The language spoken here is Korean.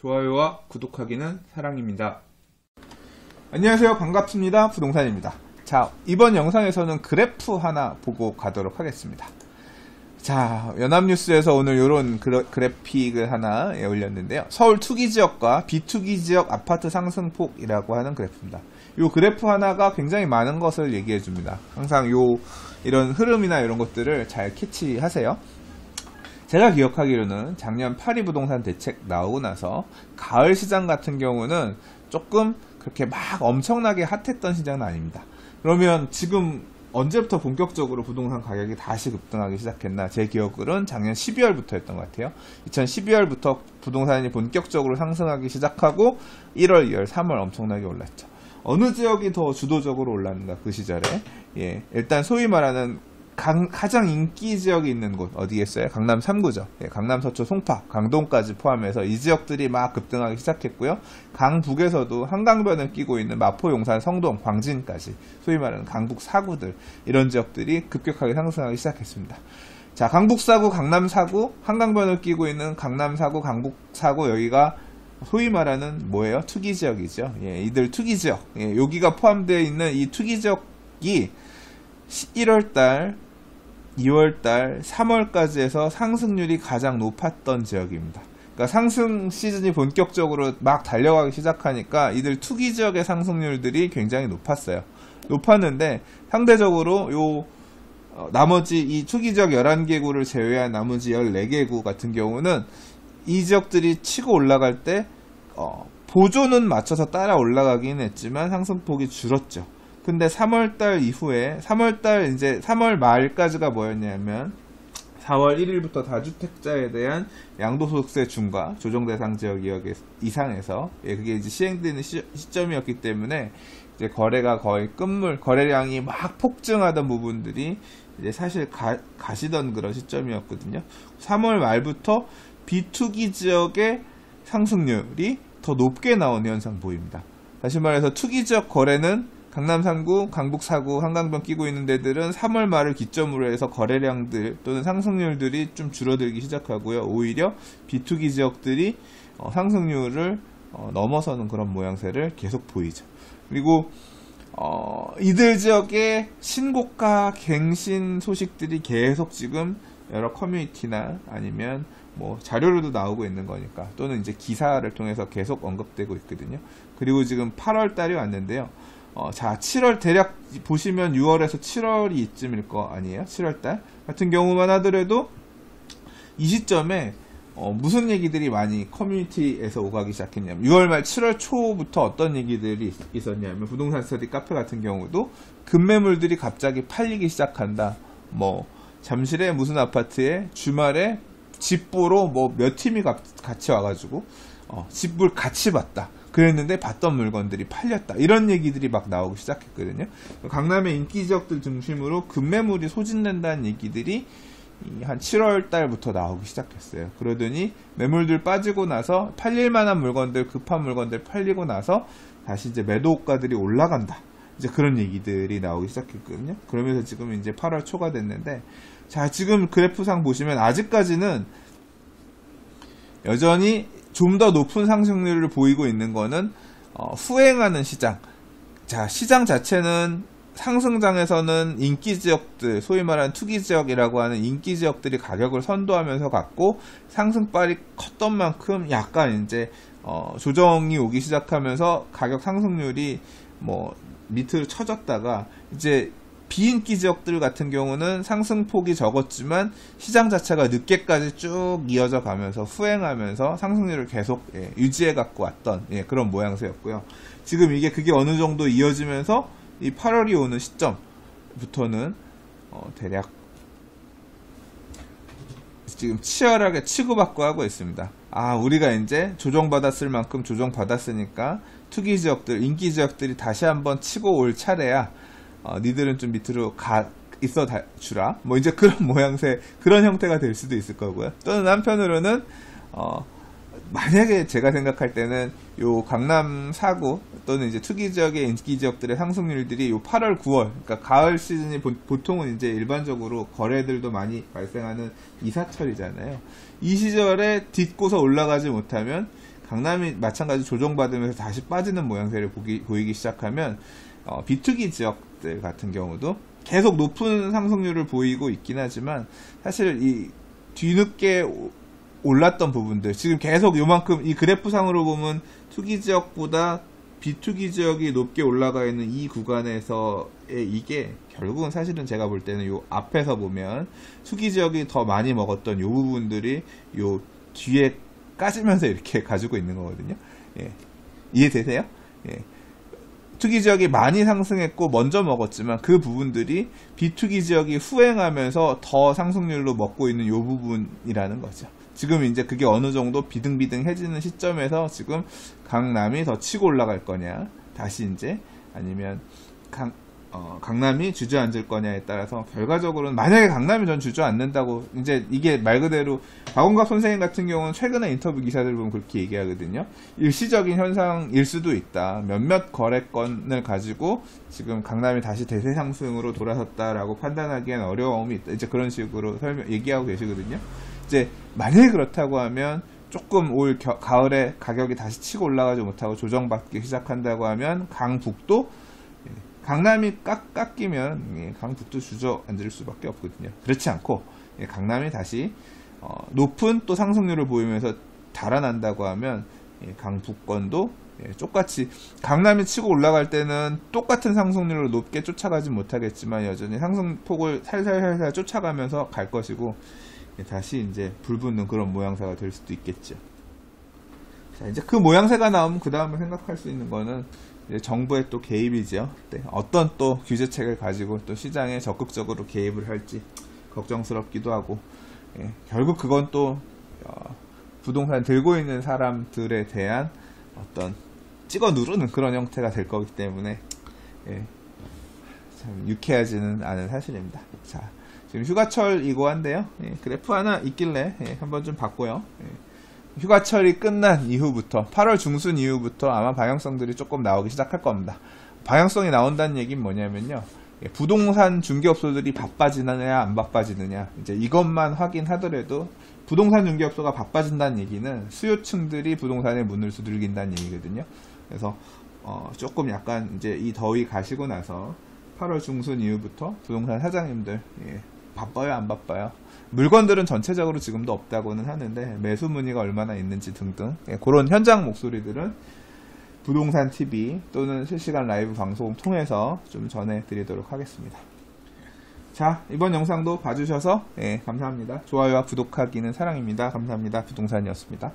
좋아요와 구독하기는 사랑입니다. 안녕하세요. 반갑습니다. 부동산입니다. 자, 이번 영상에서는 그래프 하나 보고 가도록 하겠습니다. 자, 연합뉴스에서 오늘 이런 그래픽을 하나 올렸는데요. 서울 투기지역과 비투기지역 아파트 상승폭이라고 하는 그래프입니다. 이 그래프 하나가 굉장히 많은 것을 얘기해 줍니다. 항상 이런 흐름이나 이런 것들을 잘 캐치하세요. 제가 기억하기로는 작년 파리 부동산 대책 나오고 나서 가을 시장 같은 경우는 조금 그렇게 막 엄청나게 핫했던 시장은 아닙니다. 그러면 지금 언제부터 본격적으로 부동산 가격이 다시 급등하기 시작했나? 제 기억으로는 작년 12월부터였던 것 같아요. 2012월부터 부동산이 본격적으로 상승하기 시작하고 1월, 2월, 3월 엄청나게 올랐죠. 어느 지역이 더 주도적으로 올랐는가 그 시절에? 예, 일단 소위 말하는 가장 인기 지역이 있는 곳 어디겠어요? 강남 3구죠. 예, 강남 서초 송파, 강동까지 포함해서 이 지역들이 막 급등하기 시작했고요. 강북에서도 한강변을 끼고 있는 마포, 용산, 성동, 광진까지 소위 말하는 강북 4구들 이런 지역들이 급격하게 상승하기 시작했습니다. 자, 강북 4구, 강남 4구, 한강변을 끼고 있는 강남 4구, 강북 4구 여기가 소위 말하는 뭐예요? 투기지역이죠. 예, 이들 투기지역. 예, 여기가 포함되어 있는 이 투기지역이 1월달, 2월달, 3월까지 해서 상승률이 가장 높았던 지역입니다. 그러니까 상승 시즌이 본격적으로 막 달려가기 시작하니까 이들 투기 지역의 상승률들이 굉장히 높았어요. 높았는데 상대적으로 나머지 이 투기 지역 11개구를 제외한 나머지 14개구 같은 경우는 이 지역들이 치고 올라갈 때 보조는 맞춰서 따라 올라가긴 했지만 상승폭이 줄었죠. 근데 3월달 이후에 3월달 이제 3월 말까지가 뭐였냐면 4월 1일부터 다주택자에 대한 양도소득세 중과 조정대상 지역 이상에서 그게 이제 시행되는 시점이었기 때문에 이제 거래가 거의 끝물 거래량이 막 폭증하던 부분들이 이제 사실 가시던 그런 시점이었거든요. 3월 말부터 비투기 지역의 상승률이 더 높게 나오는 현상 보입니다. 다시 말해서 투기 지역 거래는 강남 3구, 강북 4구, 한강변 끼고 있는 데들은 3월 말을 기점으로 해서 거래량들 또는 상승률들이 좀 줄어들기 시작하고요. 오히려 비투기 지역들이 상승률을 넘어서는 그런 모양새를 계속 보이죠. 그리고 이들 지역의 신고가 갱신 소식들이 계속 지금 여러 커뮤니티나 아니면 뭐 자료로도 나오고 있는 거니까 또는 이제 기사를 통해서 계속 언급되고 있거든요. 그리고 지금 8월 달이 왔는데요. 자, 7월 대략 보시면 6월에서 7월이 이쯤일 거 아니에요? 7월달 같은 경우만 하더라도 이 시점에 무슨 얘기들이 많이 커뮤니티에서 오가기 시작했냐면 6월 말 7월 초부터 어떤 얘기들이 있었냐면 부동산 스터디 카페 같은 경우도 급매물들이 갑자기 팔리기 시작한다. 뭐 잠실에 무슨 아파트에 주말에 집 보러 뭐 몇 팀이 같이 와가지고 집을 같이 봤다. 그랬는데 봤던 물건들이 팔렸다. 이런 얘기들이 막 나오기 시작했거든요. 강남의 인기 지역들 중심으로 급매물이 소진된다는 얘기들이 한 7월 달부터 나오기 시작했어요. 그러더니 매물들 빠지고 나서 팔릴 만한 물건들, 급한 물건들 팔리고 나서 다시 이제 매도가들이 올라간다. 이제 그런 얘기들이 나오기 시작했거든요. 그러면서 지금 이제 8월 초가 됐는데, 자, 지금 그래프상 보시면 아직까지는 여전히 좀 더 높은 상승률을 보이고 있는 거는 후행하는 시장. 자, 시장 자체는 상승장에서는 인기 지역들, 소위 말하는 투기 지역이라고 하는 인기 지역들이 가격을 선도하면서 갔고 상승발이 컸던 만큼 약간 이제 조정이 오기 시작하면서 가격 상승률이 뭐 밑으로 쳐졌다가 이제 비인기 지역들 같은 경우는 상승폭이 적었지만 시장 자체가 늦게까지 쭉 이어져 가면서 후행하면서 상승률을 계속 유지해 갖고 왔던 그런 모양새였고요. 지금 그게 어느 정도 이어지면서 이 8월이 오는 시점부터는 대략 지금 치열하게 치고받고 하고 있습니다. 아, 우리가 이제 조정받았을 만큼 조정받았으니까 투기 지역들, 인기 지역들이 다시 한번 치고 올 차례야. 니들은 좀 밑으로 있어 주라. 뭐 이제 그런 모양새, 그런 형태가 될 수도 있을 거고요. 또는 한편으로는 만약에 제가 생각할 때는 요 강남 4구 또는 이제 투기 지역의 인기 지역들의 상승률들이 요 8월, 9월, 그러니까 가을 시즌이 보통은 이제 일반적으로 거래들도 많이 발생하는 이사철이잖아요. 이 시절에 딛고서 올라가지 못하면 강남이 마찬가지 조정받으면서 다시 빠지는 모양새를 보이기 시작하면 비투기 지역들 같은 경우도 계속 높은 상승률을 보이고 있긴 하지만 사실 이 뒤늦게 올랐던 부분들 지금 계속 요만큼 이 그래프상으로 보면 투기 지역보다 비투기 지역이 높게 올라가 있는 이 구간에서의 이게 결국은 사실은 제가 볼 때는 요 앞에서 보면 투기 지역이 더 많이 먹었던 요 부분들이 요 뒤에 까지면서 이렇게 가지고 있는 거거든요. 예. 이해되세요? 예. 투기 지역이 많이 상승했고 먼저 먹었지만 그 부분들이 비투기 지역이 후행하면서 더 상승률로 먹고 있는 요 부분이라는 거죠. 지금 이제 그게 어느 정도 비등비등해지는 시점에서 지금 강남이 더 치고 올라갈 거냐, 다시 이제 아니면 강남이 주저앉을 거냐에 따라서 결과적으로는 만약에 강남이 전 주저앉는다고 이제 이게 말 그대로 박원갑 선생님 같은 경우는 최근에 인터뷰 기사들 보면 그렇게 얘기하거든요. 일시적인 현상일 수도 있다. 몇몇 거래건을 가지고 지금 강남이 다시 대세 상승으로 돌아섰다라고 판단하기엔 어려움이 있다. 이제 그런 식으로 얘기하고 계시거든요. 이제 만약에 그렇다고 하면 조금 올 가을에 가격이 다시 치고 올라가지 못하고 조정받기 시작한다고 하면 강북도 강남이 깎이면 강북도 주저앉을 수밖에 없거든요. 그렇지 않고 강남이 다시 높은 또 상승률을 보이면서 달아난다고 하면 강북권도 똑같이 강남이 치고 올라갈 때는 똑같은 상승률로 높게 쫓아가지 못하겠지만 여전히 상승폭을 살살살살 쫓아가면서 갈 것이고 다시 이제 불붙는 그런 모양새가 될 수도 있겠죠. 자, 이제 그 모양새가 나오면 그 다음에 생각할 수 있는 거는 이제 정부의 또 개입이죠. 네, 어떤 또 규제책을 가지고 또 시장에 적극적으로 개입을 할지 걱정스럽기도 하고, 결국 그건 또 부동산 들고 있는 사람들에 대한 어떤 찍어 누르는 그런 형태가 될 거기 때문에 참 유쾌하지는 않은 사실입니다. 자, 지금 휴가철이고 한데요. 그래프 하나 있길래 한번 좀 봤고요. 휴가철이 끝난 이후부터 8월 중순 이후부터 아마 방향성들이 조금 나오기 시작할 겁니다. 방향성이 나온다는 얘기는 뭐냐면요. 부동산 중개업소들이 바빠지느냐 안 바빠지느냐 이제 이것만 확인하더라도 부동산 중개업소가 바빠진다는 얘기는 수요층들이 부동산에 문을 두들긴다는 얘기거든요. 그래서 조금 약간 이제 이 더위 가시고 나서 8월 중순 이후부터 부동산 사장님들 바빠요 안 바빠요? 물건들은 전체적으로 지금도 없다고는 하는데 매수 문의가 얼마나 있는지 등등 그런 현장 목소리들은 부동산 TV 또는 실시간 라이브 방송 통해서 좀 전해드리도록 하겠습니다. 자, 이번 영상도 봐주셔서 감사합니다. 좋아요와 구독하기는 사랑입니다. 감사합니다. 부동산이었습니다.